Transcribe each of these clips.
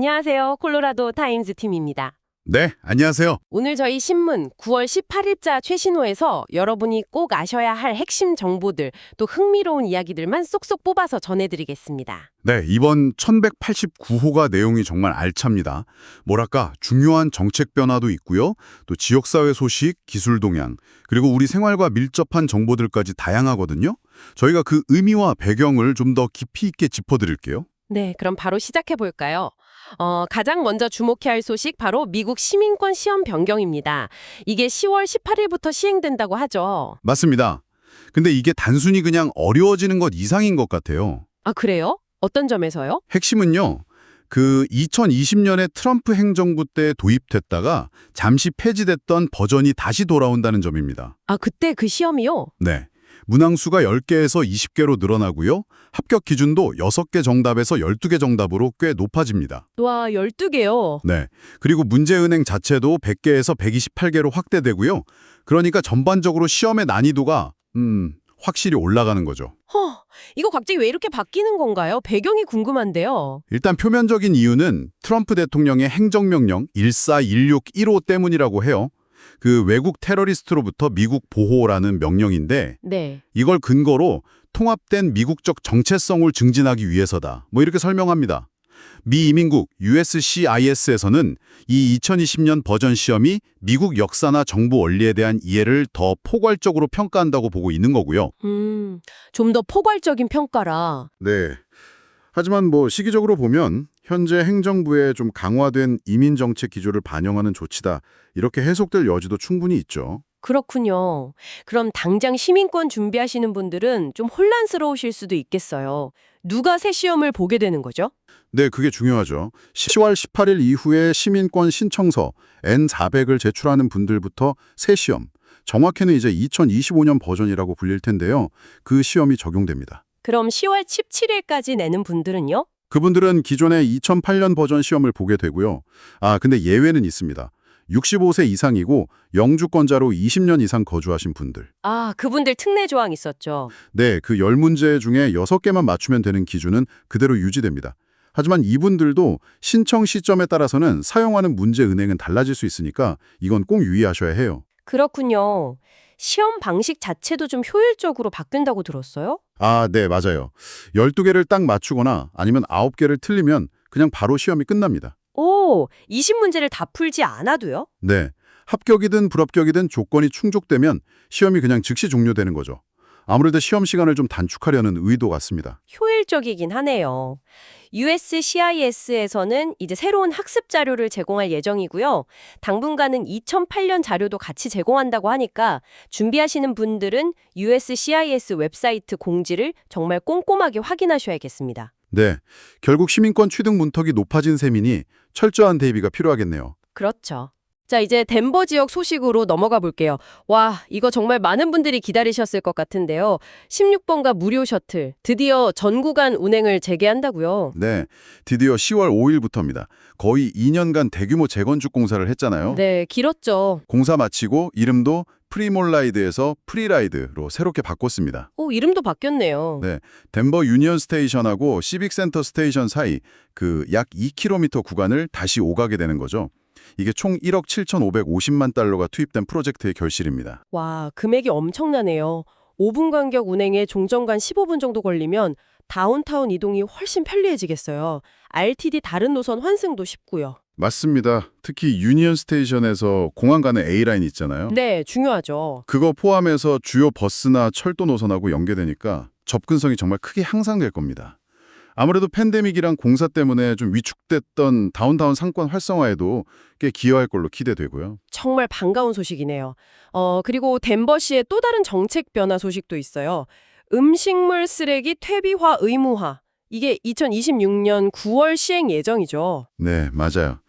안녕하세요. 콜로라도 타임즈 팀입니다. 네, 안녕하세요. 오늘 저희 신문 9월 18일자 최신호에서 여러분이 꼭 아셔야 할 핵심 정보들, 또 흥미로운 이야기들만 쏙쏙 뽑아서 전해드리겠습니다. 네, 이번 1189호가 내용이 정말 알찹니다. 뭐랄까, 중요한 정책 변화도 있고요. 또 지역사회 소식, 기술 동향, 그리고 우리 생활과 밀접한 정보들까지 다양하거든요. 저희가 그 의미와 배경을 좀 더 깊이 있게 짚어드릴게요. 네, 그럼 바로 시작해볼까요? 가장 먼저 주목해야 할 소식 바로 미국 시민권 시험 변경입니다. 이게 10월 18일부터 시행된다고 하죠. 맞습니다. 근데 이게 단순히 그냥 어려워지는 것 이상인 것 같아요. 아, 그래요? 어떤 점에서요? 핵심은요. 그 2020년에 트럼프 행정부 때 도입됐다가 잠시 폐지됐던 버전이 다시 돌아온다는 점입니다. 아, 그때 그 시험이요? 네. 문항수가 10개에서 20개로 늘어나고요. 합격 기준도 6개 정답에서 12개 정답으로 꽤 높아집니다. 와, 12개요. 네. 그리고 문제은행 자체도 100개에서 128개로 확대되고요. 그러니까 전반적으로 시험의 난이도가 확실히 올라가는 거죠. 이거 갑자기 왜 이렇게 바뀌는 건가요? 배경이 궁금한데요. 일단 표면적인 이유는 트럼프 대통령의 행정명령 141615 때문이라고 해요. 그 외국 테러리스트로부터 미국 보호라는 명령인데 네. 이걸 근거로 통합된 미국적 정체성을 증진하기 위해서다. 뭐 이렇게 설명합니다. 미 이민국 USCIS에서는 이 2020년 버전 시험이 미국 역사나 정부 원리에 대한 이해를 더 포괄적으로 평가한다고 보고 있는 거고요. 좀 더 포괄적인 평가라. 네. 하지만 뭐 시기적으로 보면 현재 행정부의 좀 강화된 이민 정책 기조를 반영하는 조치다. 이렇게 해석될 여지도 충분히 있죠. 그렇군요. 그럼 당장 시민권 준비하시는 분들은 좀 혼란스러우실 수도 있겠어요. 누가 새 시험을 보게 되는 거죠? 네, 그게 중요하죠. 10월 18일 이후에 시민권 신청서 N400을 제출하는 분들부터 새 시험, 정확히는 이제 2025년 버전이라고 불릴 텐데요. 그 시험이 적용됩니다. 그럼 10월 17일까지 내는 분들은요? 그분들은 기존의 2008년 버전 시험을 보게 되고요. 근데 예외는 있습니다. 65세 이상이고 영주권자로 20년 이상 거주하신 분들. 아, 그분들 특례 조항 있었죠. 네, 그 10문제 중에 6개만 맞추면 되는 기준은 그대로 유지됩니다. 하지만 이분들도 신청 시점에 따라서는 사용하는 문제 은행은 달라질 수 있으니까 이건 꼭 유의하셔야 해요. 그렇군요. 시험 방식 자체도 좀 효율적으로 바뀐다고 들었어요? 네, 맞아요. 12개를 딱 맞추거나 아니면 9개를 틀리면 그냥 바로 시험이 끝납니다. 오, 20문제를 다 풀지 않아도요? 네, 합격이든 불합격이든 조건이 충족되면 시험이 그냥 즉시 종료되는 거죠. 아무래도 시험 시간을 좀 단축하려는 의도 같습니다. 효율적이긴 하네요. USCIS에서는 이제 새로운 학습 자료를 제공할 예정이고요. 당분간은 2008년 자료도 같이 제공한다고 하니까 준비하시는 분들은 USCIS 웹사이트 공지를 정말 꼼꼼하게 확인하셔야겠습니다. 네, 결국 시민권 취득 문턱이 높아진 셈이니 철저한 대비가 필요하겠네요. 그렇죠. 자, 이제 덴버 지역 소식으로 넘어가 볼게요. 와, 이거 정말 많은 분들이 기다리셨을 것 같은데요. 16번가 무료 셔틀, 드디어 전 구간 운행을 재개한다고요. 네, 드디어 10월 5일부터입니다. 거의 2년간 대규모 재건축 공사를 했잖아요. 네, 길었죠. 공사 마치고 이름도 프리몰라이드에서 프리라이드로 새롭게 바꿨습니다. 오, 이름도 바뀌었네요. 네, 덴버 유니언 스테이션하고 시빅센터 스테이션 사이 그 약 2km 구간을 다시 오가게 되는 거죠. 이게 총 1억 7,550만 달러가 투입된 프로젝트의 결실입니다. 와, 금액이 엄청나네요. 5분 간격 운행에 종점간 15분 정도 걸리면 다운타운 이동이 훨씬 편리해지겠어요. RTD 다른 노선 환승도 쉽고요. 맞습니다. 특히 유니언 스테이션에서 공항 가는 A라인 있잖아요. 네, 중요하죠. 그거 포함해서 주요 버스나 철도 노선하고 연계되니까 접근성이 정말 크게 향상될 겁니다. 아무래도 팬데믹이랑 공사 때문에 좀 위축됐던 다운타운 상권 활성화에도 꽤 기여할 걸로 기대되고요. 정말 반가운 소식이네요. 그리고 덴버시의 또 다른 정책 변화 소식도 있어요. 음식물 쓰레기 퇴비화 의무화. 이게 2026년 9월 시행 예정이죠. 네, 맞아요.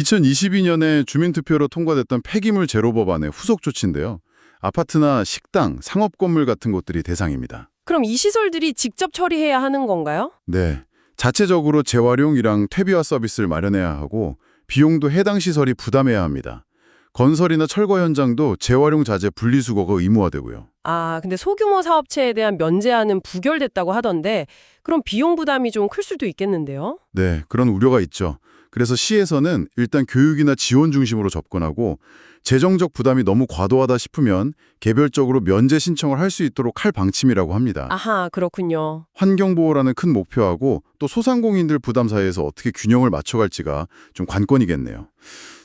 2022년에 주민투표로 통과됐던 폐기물 제로 법안의 후속 조치인데요. 아파트나 식당, 상업 건물 같은 곳들이 대상입니다. 그럼 이 시설들이 직접 처리해야 하는 건가요? 네, 자체적으로 재활용이랑 퇴비화 서비스를 마련해야 하고 비용도 해당 시설이 부담해야 합니다. 건설이나 철거 현장도 재활용 자재 분리수거가 의무화되고요. 아, 근데 소규모 사업체에 대한 면제안은 부결됐다고 하던데 그럼 비용 부담이 좀 클 수도 있겠는데요? 네, 그런 우려가 있죠. 그래서 시에서는 일단 교육이나 지원 중심으로 접근하고 재정적 부담이 너무 과도하다 싶으면 개별적으로 면제 신청을 할 수 있도록 할 방침이라고 합니다. 아하, 그렇군요. 환경보호라는 큰 목표하고 또 소상공인들 부담 사이에서 어떻게 균형을 맞춰갈지가 좀 관건이겠네요.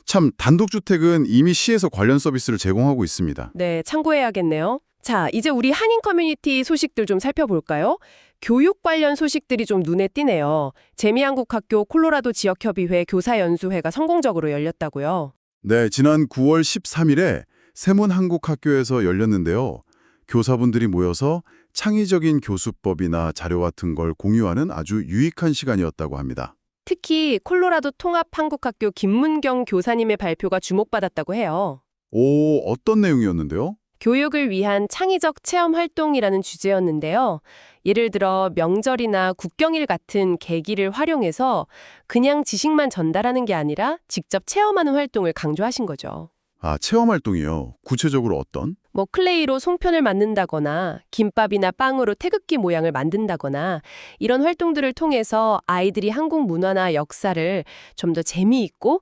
참 단독주택은 이미 시에서 관련 서비스를 제공하고 있습니다. 네, 참고해야겠네요. 자, 이제 우리 한인 커뮤니티 소식들 좀 살펴볼까요? 교육 관련 소식들이 좀 눈에 띄네요. 재미한국학교 콜로라도 지역협의회 교사연수회가 성공적으로 열렸다고요. 네, 지난 9월 13일에 세문한국학교에서 열렸는데요. 교사분들이 모여서 창의적인 교수법이나 자료 같은 걸 공유하는 아주 유익한 시간이었다고 합니다. 특히 콜로라도 통합한국학교 김문경 교사님의 발표가 주목받았다고 해요. 오, 어떤 내용이었는데요? 교육을 위한 창의적 체험 활동이라는 주제였는데요. 예를 들어 명절이나 국경일 같은 계기를 활용해서 그냥 지식만 전달하는 게 아니라 직접 체험하는 활동을 강조하신 거죠. 아, 체험 활동이요. 구체적으로 어떤? 뭐 클레이로 송편을 만든다거나 김밥이나 빵으로 태극기 모양을 만든다거나 이런 활동들을 통해서 아이들이 한국 문화나 역사를 좀 더 재미있고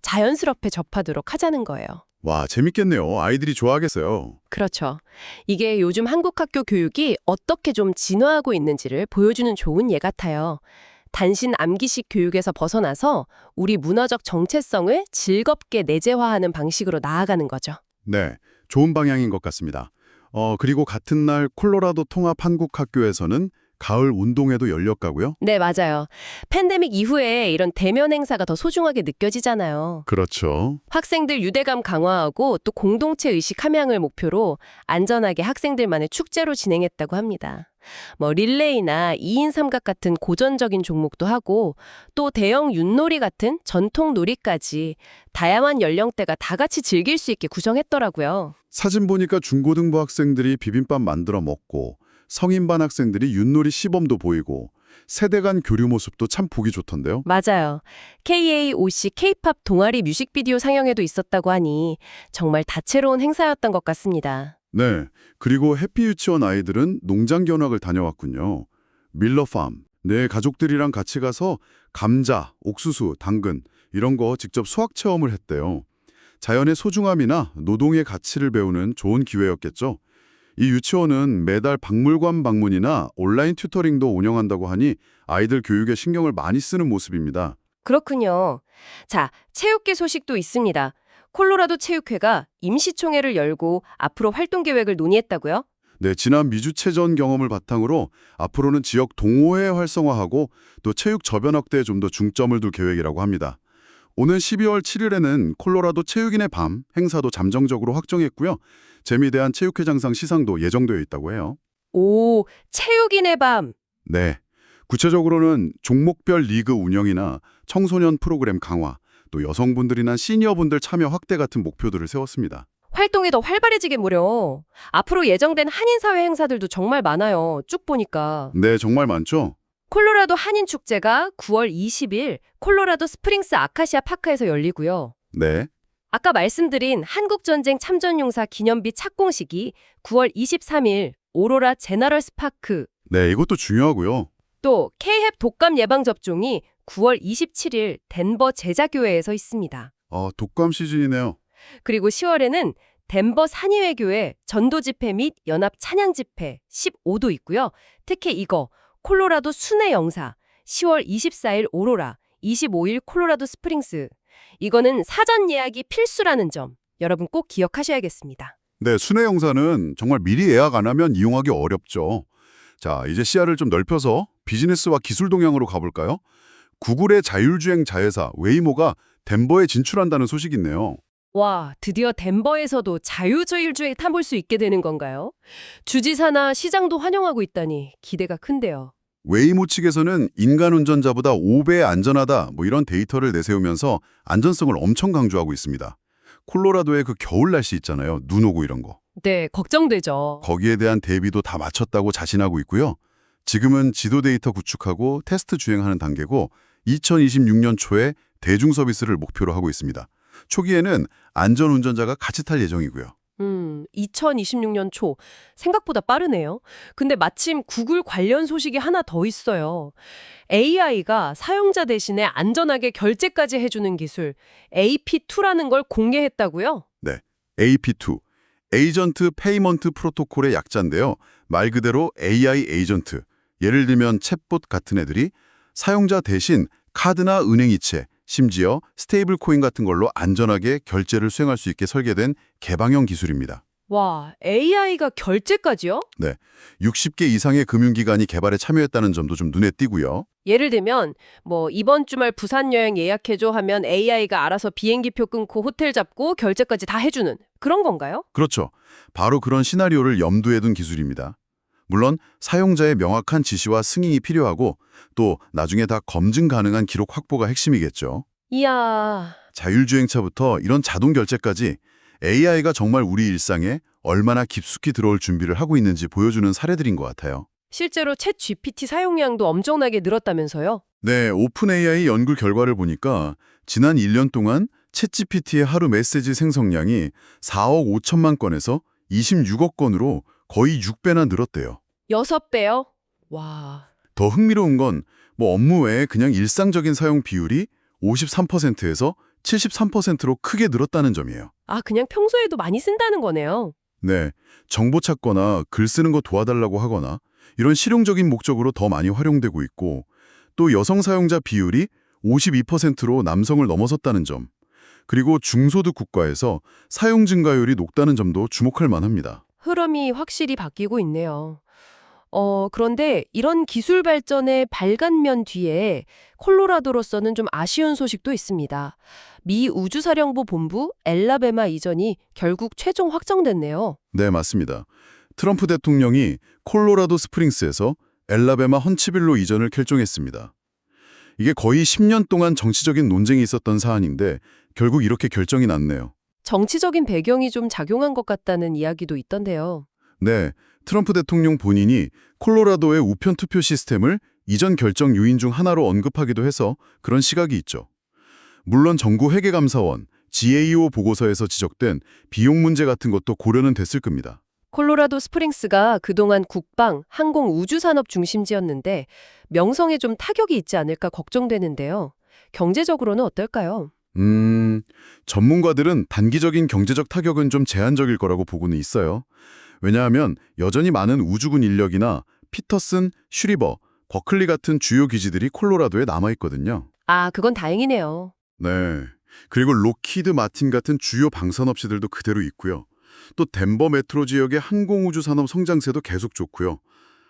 자연스럽게 접하도록 하자는 거예요. 와, 재밌겠네요. 아이들이 좋아하겠어요. 그렇죠. 이게 요즘 한국 학교 교육이 어떻게 좀 진화하고 있는지를 보여주는 좋은 예 같아요. 단신 암기식 교육에서 벗어나서 우리 문화적 정체성을 즐겁게 내재화하는 방식으로 나아가는 거죠. 네, 좋은 방향인 것 같습니다. 그리고 같은 날 콜로라도 통합한국학교에서는 가을 운동회도 열렸다고요? 네, 맞아요. 팬데믹 이후에 이런 대면 행사가 더 소중하게 느껴지잖아요. 그렇죠. 학생들 유대감 강화하고 또 공동체 의식 함양을 목표로 안전하게 학생들만의 축제로 진행했다고 합니다. 뭐 릴레이나 2인 삼각 같은 고전적인 종목도 하고 또 대형 윷놀이 같은 전통 놀이까지 다양한 연령대가 다 같이 즐길 수 있게 구성했더라고요. 사진 보니까 중고등부 학생들이 비빔밥 만들어 먹고 성인반 학생들이 윷놀이 시범도 보이고 세대 간 교류 모습도 참 보기 좋던데요. 맞아요. KAOC K-팝 동아리 뮤직비디오 상영회도 있었다고 하니 정말 다채로운 행사였던 것 같습니다. 네, 그리고 해피 유치원 아이들은 농장 견학을 다녀왔군요. 밀러팜, 내 가족들이랑 같이 가서 감자, 옥수수, 당근 이런 거 직접 수학 체험을 했대요. 자연의 소중함이나 노동의 가치를 배우는 좋은 기회였겠죠. 이 유치원은 매달 박물관 방문이나 온라인 튜터링도 운영한다고 하니 아이들 교육에 신경을 많이 쓰는 모습입니다. 그렇군요. 자, 체육계 소식도 있습니다. 콜로라도 체육회가 임시총회를 열고 앞으로 활동 계획을 논의했다고요? 네, 지난 미주체전 경험을 바탕으로 앞으로는 지역 동호회 활성화하고 또 체육 저변 확대에 좀 더 중점을 둘 계획이라고 합니다. 오는 12월 7일에는 콜로라도 체육인의 밤 행사도 잠정적으로 확정했고요. 재미대한 체육회장상 시상도 예정되어 있다고 해요. 오, 체육인의 밤. 네, 구체적으로는 종목별 리그 운영이나 청소년 프로그램 강화, 또 여성분들이나 시니어분들 참여 확대 같은 목표들을 세웠습니다. 활동이 더 활발해지겠무려. 앞으로 예정된 한인사회 행사들도 정말 많아요. 쭉 보니까. 네, 정말 많죠? 콜로라도 한인축제가 9월 20일 콜로라도 스프링스 아카시아 파크에서 열리고요. 네, 아까 말씀드린 한국전쟁 참전용사 기념비 착공식이 9월 23일 오로라 제너럴스 파크, 네, 이것도 중요하고요. 또 K헵 독감 예방 접종이 9월 27일 덴버 제자교회에서 있습니다. 독감 시즌이네요. 그리고 10월에는 덴버 산의회교회 전도 집회 및 연합 찬양 집회 15도 있고요. 특히 이거 콜로라도 순회 영사 10월 24일 오로라, 25일 콜로라도 스프링스. 이거는 사전 예약이 필수라는 점 여러분 꼭 기억하셔야겠습니다. 네, 순회 영사는 정말 미리 예약 안 하면 이용하기 어렵죠. 자, 이제 시야를 좀 넓혀서 비즈니스와 기술 동향으로 가볼까요? 구글의 자율주행 자회사 웨이모가 덴버에 진출한다는 소식이 있네요. 와, 드디어 덴버에서도 자유주의 타볼 수 있게 되는 건가요? 주지사나 시장도 환영하고 있다니 기대가 큰데요. 웨이모 측에서는 인간 운전자보다 5배 안전하다 이런 데이터를 내세우면서 안전성을 엄청 강조하고 있습니다. 콜로라도의 그 겨울 날씨 있잖아요. 눈 오고 이런 거. 네, 걱정되죠. 거기에 대한 대비도 다 마쳤다고 자신하고 있고요. 지금은 지도 데이터 구축하고 테스트 주행하는 단계고 2026년 초에 대중 서비스를 목표로 하고 있습니다. 초기에는 안전운전자가 같이 탈 예정이고요. 2026년 초. 생각보다 빠르네요. 근데 마침 구글 관련 소식이 하나 더 있어요. AI가 사용자 대신에 안전하게 결제까지 해주는 기술, AP2라는 걸 공개했다고요? 네, AP2, 에이전트 페이먼트 프로토콜의 약자인데요. 말 그대로 AI 에이전트, 예를 들면 챗봇 같은 애들이 사용자 대신 카드나 은행 이체, 심지어 스테이블 코인 같은 걸로 안전하게 결제를 수행할 수 있게 설계된 개방형 기술입니다. 와, AI가 결제까지요? 네, 60개 이상의 금융기관이 개발에 참여했다는 점도 좀 눈에 띄고요. 예를 들면 이번 주말 부산 여행 예약해줘 하면 AI가 알아서 비행기표 끊고 호텔 잡고 결제까지 다 해주는 그런 건가요? 그렇죠. 바로 그런 시나리오를 염두에 둔 기술입니다. 물론 사용자의 명확한 지시와 승인이 필요하고 또 나중에 다 검증 가능한 기록 확보가 핵심이겠죠. 이야, 자율주행차부터 이런 자동 결제까지 AI가 정말 우리 일상에 얼마나 깊숙이 들어올 준비를 하고 있는지 보여주는 사례들인 것 같아요. 실제로 챗 GPT 사용량도 엄청나게 늘었다면서요? 네, 오픈 AI 연구 결과를 보니까 지난 1년 동안 챗GPT의 하루 메시지 생성량이 4억 5천만 건에서 26억 건으로 거의 6배나 늘었대요. 6배요? 와, 더 흥미로운 건 업무 외에 그냥 일상적인 사용 비율이 53%에서 73%로 크게 늘었다는 점이에요. 그냥 평소에도 많이 쓴다는 거네요. 네, 정보 찾거나 글 쓰는 거 도와달라고 하거나 이런 실용적인 목적으로 더 많이 활용되고 있고 또 여성 사용자 비율이 52%로 남성을 넘어섰다는 점 그리고 중소득 국가에서 사용 증가율이 높다는 점도 주목할 만합니다. 흐름이 확실히 바뀌고 있네요. 그런데 이런 기술 발전의 발간면 뒤에 콜로라도로서는 좀 아쉬운 소식도 있습니다. 미 우주사령부 본부 엘라베마 이전이 결국 최종 확정됐네요. 네, 맞습니다. 트럼프 대통령이 콜로라도 스프링스에서 엘라베마 헌치빌로 이전을 결정했습니다. 이게 거의 10년 동안 정치적인 논쟁이 있었던 사안인데 결국 이렇게 결정이 났네요. 정치적인 배경이 좀 작용한 것 같다는 이야기도 있던데요. 네, 트럼프 대통령 본인이 콜로라도의 우편 투표 시스템을 이전 결정 요인 중 하나로 언급하기도 해서 그런 시각이 있죠. 물론 정부 회계감사원, GAO 보고서에서 지적된 비용 문제 같은 것도 고려는 됐을 겁니다. 콜로라도 스프링스가 그동안 국방, 항공, 우주산업 중심지였는데 명성에 좀 타격이 있지 않을까 걱정되는데요. 경제적으로는 어떨까요? 전문가들은 단기적인 경제적 타격은 좀 제한적일 거라고 보고는 있어요. 왜냐하면 여전히 많은 우주군 인력이나 피터슨, 슈리버, 버클리 같은 주요 기지들이 콜로라도에 남아있거든요. 그건 다행이네요. 네. 그리고 로키드 마틴 같은 주요 방산업체들도 그대로 있고요. 또 덴버 메트로 지역의 항공우주 산업 성장세도 계속 좋고요.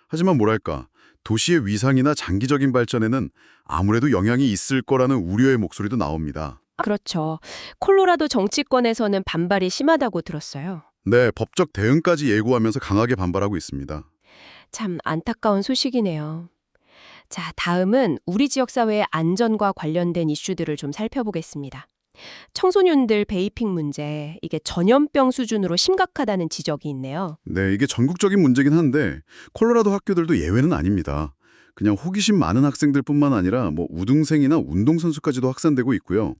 하지만 뭐랄까, 도시의 위상이나 장기적인 발전에는 아무래도 영향이 있을 거라는 우려의 목소리도 나옵니다. 그렇죠. 콜로라도 정치권에서는 반발이 심하다고 들었어요. 네, 법적 대응까지 예고하면서 강하게 반발하고 있습니다. 참 안타까운 소식이네요. 자, 다음은 우리 지역 사회의 안전과 관련된 이슈들을 좀 살펴보겠습니다. 청소년들 베이핑 문제, 이게 전염병 수준으로 심각하다는 지적이 있네요. 네, 이게 전국적인 문제긴 한데 콜로라도 학교들도 예외는 아닙니다. 그냥 호기심 많은 학생들뿐만 아니라 우등생이나 운동선수까지도 확산되고 있고요.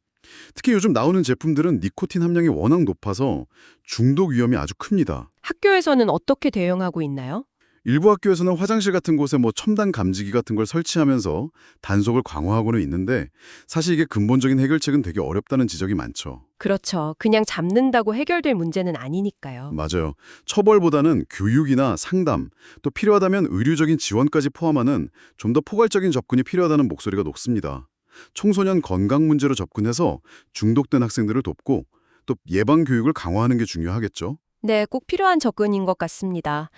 특히 요즘 나오는 제품들은 니코틴 함량이 워낙 높아서 중독 위험이 아주 큽니다. 학교에서는 어떻게 대응하고 있나요? 일부 학교에서는 화장실 같은 곳에 첨단 감지기 같은 걸 설치하면서 단속을 강화하고는 있는데 사실 이게 근본적인 해결책은 되게 어렵다는 지적이 많죠. 그렇죠. 그냥 잡는다고 해결될 문제는 아니니까요. 맞아요. 처벌보다는 교육이나 상담, 또 필요하다면 의료적인 지원까지 포함하는 좀 더 포괄적인 접근이 필요하다는 목소리가 높습니다. 청소년 건강 문제로 접근해서 중독된 학생들을 돕고 또 예방 교육을 강화하는 게 중요하겠죠. 네, 꼭 필요한 접근인 것 같습니다.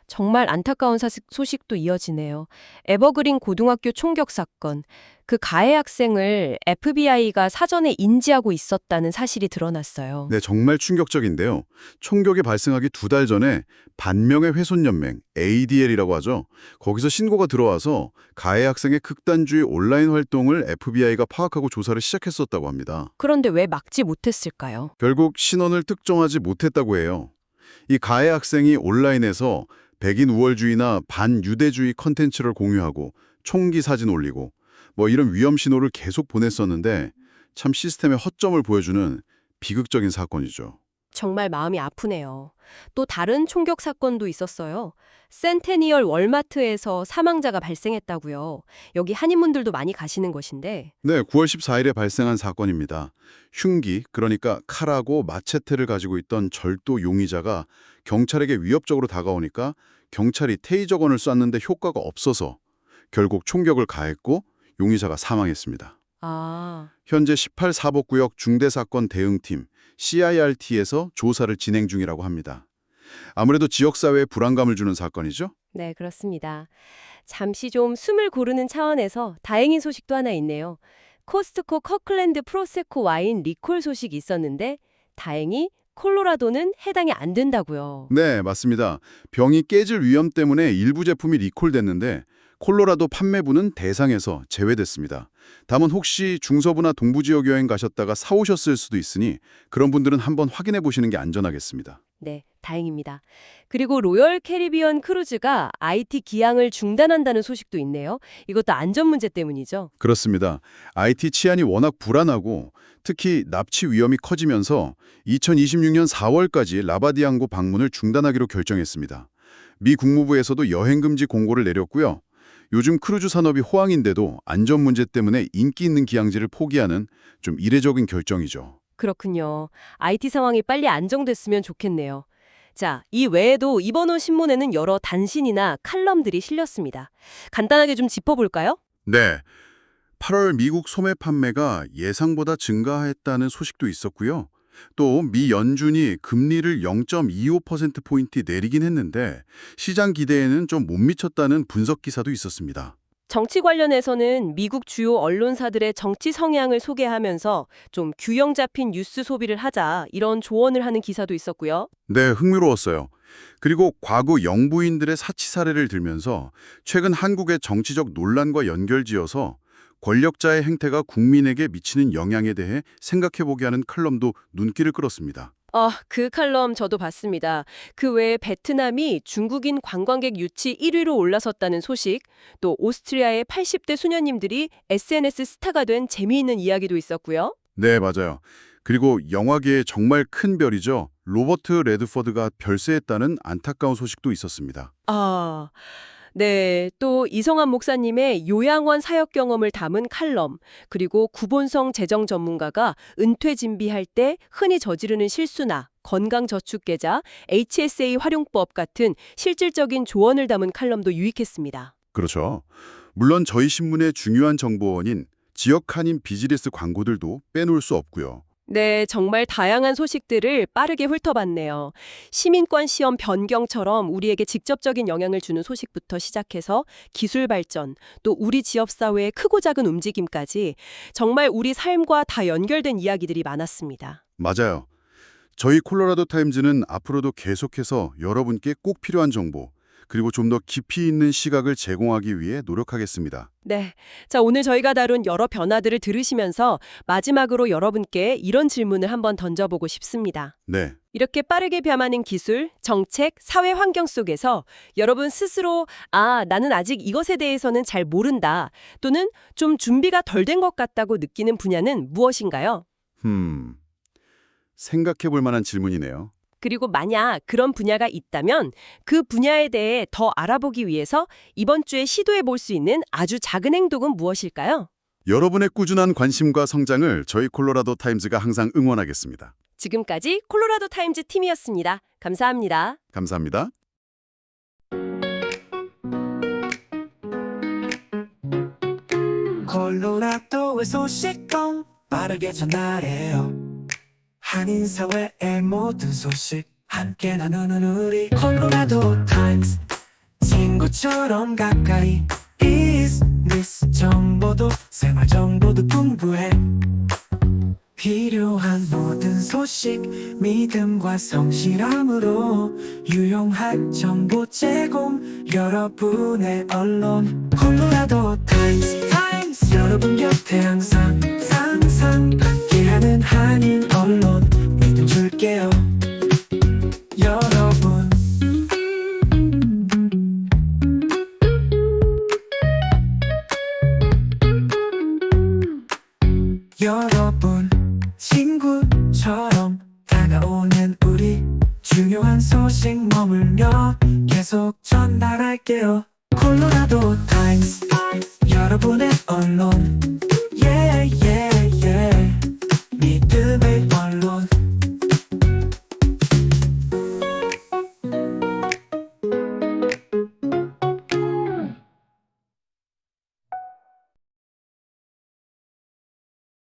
정말 안타까운 소식도 이어지네요. 에버그린 고등학교 총격 사건. 그 가해 학생을 FBI가 사전에 인지하고 있었다는 사실이 드러났어요. 네, 정말 충격적인데요. 총격이 발생하기 2달 전에 반명예 훼손연맹, ADL이라고 하죠. 거기서 신고가 들어와서 가해 학생의 극단주의 온라인 활동을 FBI가 파악하고 조사를 시작했었다고 합니다. 그런데 왜 막지 못했을까요? 결국 신원을 특정하지 못했다고 해요. 이 가해 학생이 온라인에서 백인 우월주의나 반유대주의 컨텐츠를 공유하고 총기 사진 올리고 이런 위험 신호를 계속 보냈었는데 참 시스템의 허점을 보여주는 비극적인 사건이죠. 정말 마음이 아프네요. 또 다른 총격 사건도 있었어요. 센테니얼 월마트에서 사망자가 발생했다고요. 여기 한인분들도 많이 가시는 곳인데. 네, 9월 14일에 발생한 사건입니다. 흉기, 그러니까 칼하고 마체테를 가지고 있던 절도 용의자가 경찰에게 위협적으로 다가오니까 경찰이 테이저건을 쐈는데 효과가 없어서 결국 총격을 가했고 용의자가 사망했습니다. 아, 현재 18사법구역 중대사건 대응팀 CIRT에서 조사를 진행 중이라고 합니다. 아무래도 지역사회에 불안감을 주는 사건이죠? 네, 그렇습니다. 잠시 좀 숨을 고르는 차원에서 다행인 소식도 하나 있네요. 코스트코 커클랜드 프로세코 와인 리콜 소식이 있었는데 다행히 콜로라도는 해당이 안 된다고요. 네, 맞습니다. 병이 깨질 위험 때문에 일부 제품이 리콜됐는데 콜로라도 판매부는 대상에서 제외됐습니다. 다만 혹시 중서부나 동부 지역 여행 가셨다가 사오셨을 수도 있으니 그런 분들은 한번 확인해 보시는 게 안전하겠습니다. 네, 다행입니다. 그리고 로열 캐리비언 크루즈가 IT 기항을 중단한다는 소식도 있네요. 이것도 안전 문제 때문이죠. 그렇습니다. IT 치안이 워낙 불안하고 특히 납치 위험이 커지면서 2026년 4월까지 라바디앙고 방문을 중단하기로 결정했습니다. 미 국무부에서도 여행금지 공고를 내렸고요. 요즘 크루즈 산업이 호황인데도 안전 문제 때문에 인기 있는 기항지를 포기하는 좀 이례적인 결정이죠. 그렇군요. IT 상황이 빨리 안정됐으면 좋겠네요. 자, 이 외에도 이번 호 신문에는 여러 단신이나 칼럼들이 실렸습니다. 간단하게 좀 짚어볼까요? 네. 8월 미국 소매 판매가 예상보다 증가했다는 소식도 있었고요. 또 미 연준이 금리를 0.25%포인트 내리긴 했는데 시장 기대에는 좀 못 미쳤다는 분석 기사도 있었습니다. 정치 관련해서는 미국 주요 언론사들의 정치 성향을 소개하면서 좀 균형 잡힌 뉴스 소비를 하자 이런 조언을 하는 기사도 있었고요. 네, 흥미로웠어요. 그리고 과거 영부인들의 사치 사례를 들면서 최근 한국의 정치적 논란과 연결지어서 권력자의 행태가 국민에게 미치는 영향에 대해 생각해보게 하는 칼럼도 눈길을 끌었습니다. 그 칼럼 저도 봤습니다. 그 외에 베트남이 중국인 관광객 유치 1위로 올라섰다는 소식, 또 오스트리아의 80대 수녀님들이 SNS 스타가 된 재미있는 이야기도 있었고요. 네, 맞아요. 그리고 영화계의 정말 큰 별이죠. 로버트 레드퍼드가 별세했다는 안타까운 소식도 있었습니다. 네, 또 이성환 목사님의 요양원 사역 경험을 담은 칼럼, 그리고 구본성 재정 전문가가 은퇴 준비할 때 흔히 저지르는 실수나 건강저축계좌, HSA 활용법 같은 실질적인 조언을 담은 칼럼도 유익했습니다. 그렇죠. 물론 저희 신문의 중요한 정보원인 지역 한인 비즈니스 광고들도 빼놓을 수 없고요. 네, 정말 다양한 소식들을 빠르게 훑어봤네요. 시민권 시험 변경처럼 우리에게 직접적인 영향을 주는 소식부터 시작해서 기술 발전, 또 우리 지역사회의 크고 작은 움직임까지 정말 우리 삶과 다 연결된 이야기들이 많았습니다. 맞아요. 저희 콜로라도 타임즈는 앞으로도 계속해서 여러분께 꼭 필요한 정보, 그리고 좀 더 깊이 있는 시각을 제공하기 위해 노력하겠습니다. 네. 자, 오늘 저희가 다룬 여러 변화들을 들으시면서 마지막으로 여러분께 이런 질문을 한번 던져보고 싶습니다. 네. 이렇게 빠르게 변하는 기술, 정책, 사회 환경 속에서 여러분 스스로 나는 아직 이것에 대해서는 잘 모른다 또는 좀 준비가 덜 된 것 같다고 느끼는 분야는 무엇인가요? 생각해 볼 만한 질문이네요. 그리고 만약 그런 분야가 있다면 그 분야에 대해 더 알아보기 위해서 이번 주에 시도해 볼 수 있는 아주 작은 행동은 무엇일까요? 여러분의 꾸준한 관심과 성장을 저희 콜로라도 타임즈가 항상 응원하겠습니다. 지금까지 콜로라도 타임즈 팀이었습니다. 감사합니다. 감사합니다. 콜로라도의 소식통 빠르게 전달해요. 한인사회의 모든 소식 함께 나누는 우리 콜로라도 타임스, 친구처럼 가까이 비즈니스 정보도 생활 정보도 풍부해. 필요한 모든 소식 믿음과 성실함으로 유용할 정보 제공, 여러분의 언론 콜로라도 타임스, 여러분 곁에 항상 함께하는 한인 언론 믿음 줄게요. 여러분 친구처럼 다가오는 드릴게요. 콜로라도 타임스, 여러분의 언론